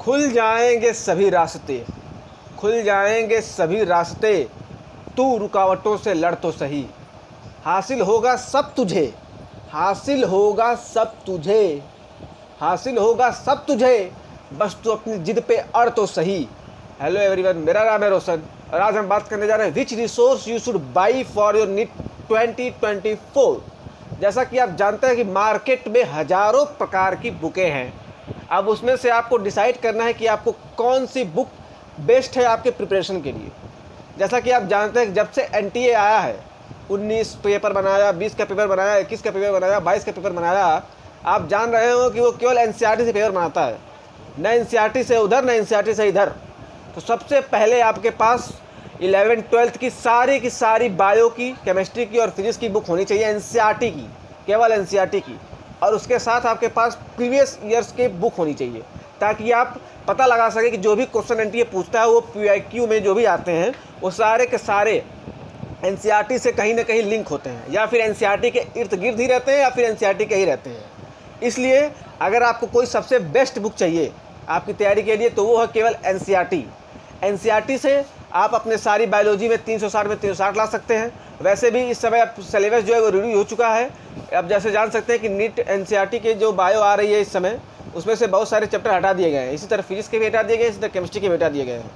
खुल जाएंगे सभी रास्ते, खुल जाएंगे सभी रास्ते, तू रुकावटों से लड़ तो सही। हासिल होगा सब तुझे, हासिल होगा सब तुझे, हासिल होगा सब तुझे, बस तू अपनी जिद पे अड़ तो सही। हेलो एवरीवन, मेरा नाम है रोशन और आज हम बात करने जा रहे हैं which resource you should buy for your NEET 2024। जैसा कि आप जानते हैं कि मार्केट में हज़ारों प्रकार की बुकें हैं। अब उसमें से आपको डिसाइड करना है कि आपको कौन सी बुक बेस्ट है आपके प्रिपरेशन के लिए। जैसा कि आप जानते हैं कि जब से NTA आया है, 19 पेपर बनाया, 20 का पेपर बनाया, 21 का पेपर बनाया, 22 का पेपर बनाया, आप जान रहे हो कि वो केवल NCERT से पेपर बनाता है, न NCERT से उधर न NCERT से इधर। तो सबसे पहले आपके पास 11th 12th की सारी बायो की, केमिस्ट्री की और फिजिक्स की बुक होनी चाहिए, NCERT की, केवल NCERT की। और उसके साथ आपके पास प्रीवियस ईयर्स की बुक होनी चाहिए ताकि आप पता लगा सके कि जो भी क्वेश्चन NTA पूछता है वो PIQ में जो भी आते हैं वो सारे के सारे NCERT से कहीं ना कहीं लिंक होते हैं, या फिर NCERT के इर्द गिर्द ही रहते हैं, या फिर NCERT के ही रहते हैं। इसलिए अगर आपको कोई सबसे बेस्ट बुक चाहिए आपकी तैयारी के लिए तो वो है केवल NCERT। NCERT से आप अपने सारी बायोलॉजी में 360 में 360 ला सकते हैं। वैसे भी इस समय सिलेबस जो है वो रिव्यू हो चुका है। अब जैसे जान सकते हैं कि नीट NCERT के जो बायो आ रही है इस समय, उसमें से बहुत सारे चैप्टर हटा दिए गए हैं। इसी तरह फिजिक्स के भी हटा दिए गए, इसी तरह केमिस्ट्री के भी हटा दिए गए हैं।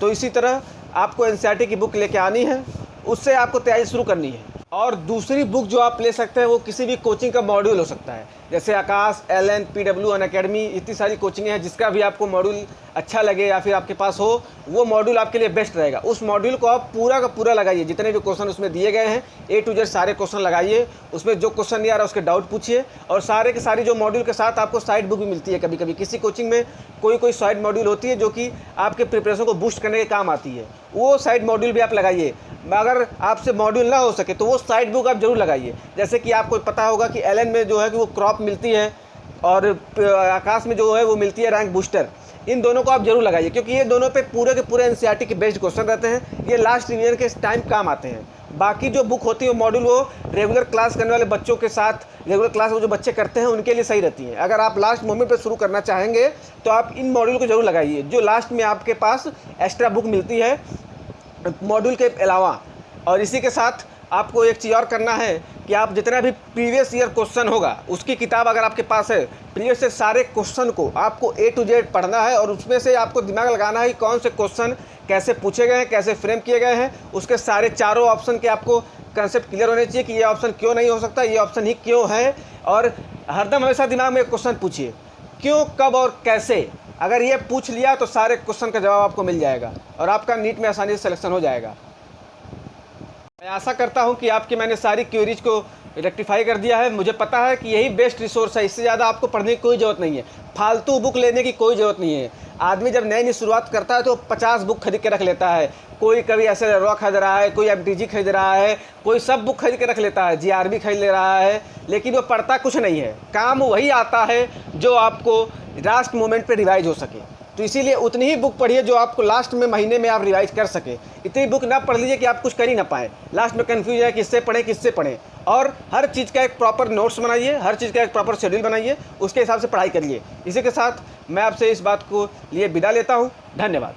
तो इसी तरह आपको NCERT की बुक लेके आनी है, उससे आपको तैयारी शुरू करनी है। और दूसरी बुक जो आप ले सकते हैं वो किसी भी कोचिंग का मॉड्यूल हो सकता है, जैसे आकाश, LN, PW, अनअकैडमी, इतनी सारी कोचिंगें हैं। जिसका भी आपको मॉड्यूल अच्छा लगे या फिर आपके पास हो, वो मॉड्यूल आपके लिए बेस्ट रहेगा। उस मॉड्यूल को आप पूरा का पूरा लगाइए, जितने भी क्वेश्चन उसमें दिए गए हैं A to Z सारे क्वेश्चन लगाइए। उसमें जो क्वेश्चन नहीं आ रहा उसके डाउट पूछिए। और सारे के सारी जो मॉड्यूल के साथ आपको साइड बुक भी मिलती है। कभी कभी किसी कोचिंग में कोई साइड मॉड्यूल होती है जो कि आपके प्रिपरेशन को बूस्ट करने के काम आती है, वो साइड मॉड्यूल भी आप लगाइए। अगर आपसे मॉड्यूल ना हो सके तो वो साइड बुक आप जरूर लगाइए। जैसे कि आपको पता होगा कि LN में जो है कि वो क्रॉप मिलती है और आकाश में जो है वो मिलती है रैंक बूस्टर। इन दोनों को आप जरूर लगाइए क्योंकि ये दोनों पे पूरे के पूरे NCERT के बेस्ड क्वेश्चन रहते हैं। ये लास्ट रिवीजन के टाइम काम आते हैं। बाकी जो बुक होती है मॉड्यूल वो रेगुलर क्लास करने वाले बच्चों के साथ, रेगुलर क्लास वो जो बच्चे करते हैं उनके लिए सही रहती हैं। अगर आप लास्ट मोमेंट पे शुरू करना चाहेंगे तो आप इन मॉड्यूल को जरूर लगाइए, जो लास्ट में आपके पास एक्स्ट्रा बुक मिलती है मॉड्यूल के अलावा। और इसी के साथ आपको एक चीज़ और करना है कि आप जितना भी प्रीवियस ईयर क्वेश्चन होगा उसकी किताब अगर आपके पास है, प्रीवियस से सारे क्वेश्चन को आपको A to Z पढ़ना है और उसमें से आपको दिमाग लगाना है कि कौन से क्वेश्चन कैसे पूछे गए हैं, कैसे फ्रेम किए गए हैं। उसके सारे चारों ऑप्शन के आपको कंसेप्ट क्लियर होने चाहिए कि ये ऑप्शन क्यों नहीं हो सकता, ये ऑप्शन ही क्यों है। और हरदम हमेशा दिमाग में एक क्वेश्चन पूछिए, क्यों, कब और कैसे। अगर ये पूछ लिया तो सारे क्वेश्चन का जवाब आपको मिल जाएगा और आपका नीट में आसानी से सिलेक्शन हो जाएगा। मैं आशा करता हूं कि आपकी मैंने सारी क्वेरीज को रेक्टिफाई कर दिया है। मुझे पता है कि यही बेस्ट रिसोर्स है, इससे ज़्यादा आपको पढ़ने की कोई ज़रूरत नहीं है, फालतू बुक लेने की कोई ज़रूरत नहीं है। आदमी जब नई शुरुआत करता है तो 50 बुक खरीद के रख लेता है। कोई कभी ऐसे रॉ खरीद रहा है, कोई MTG खरीद रहा है, कोई सब बुक खरीद के रख लेता है, GRB खरीद ले रहा है, लेकिन वो पढ़ता कुछ नहीं है। काम वही आता है जो आपको लास्ट मोमेंट पे रिवाइज हो सके। तो इसीलिए उतनी ही बुक पढ़िए जो आपको लास्ट में महीने में आप रिवाइज कर सके। इतनी बुक ना पढ़ लीजिए कि आप कुछ कर ही ना पाए, लास्ट में कन्फ्यूज है किससे पढ़ें किससे पढ़ें। और हर चीज़ का एक प्रॉपर नोट्स बनाइए, हर चीज़ का एक प्रॉपर शेड्यूल बनाइए, उसके हिसाब से पढ़ाई करिए। इसी के साथ मैं आपसे इस बात को लिए विदा लेता हूँ। धन्यवाद।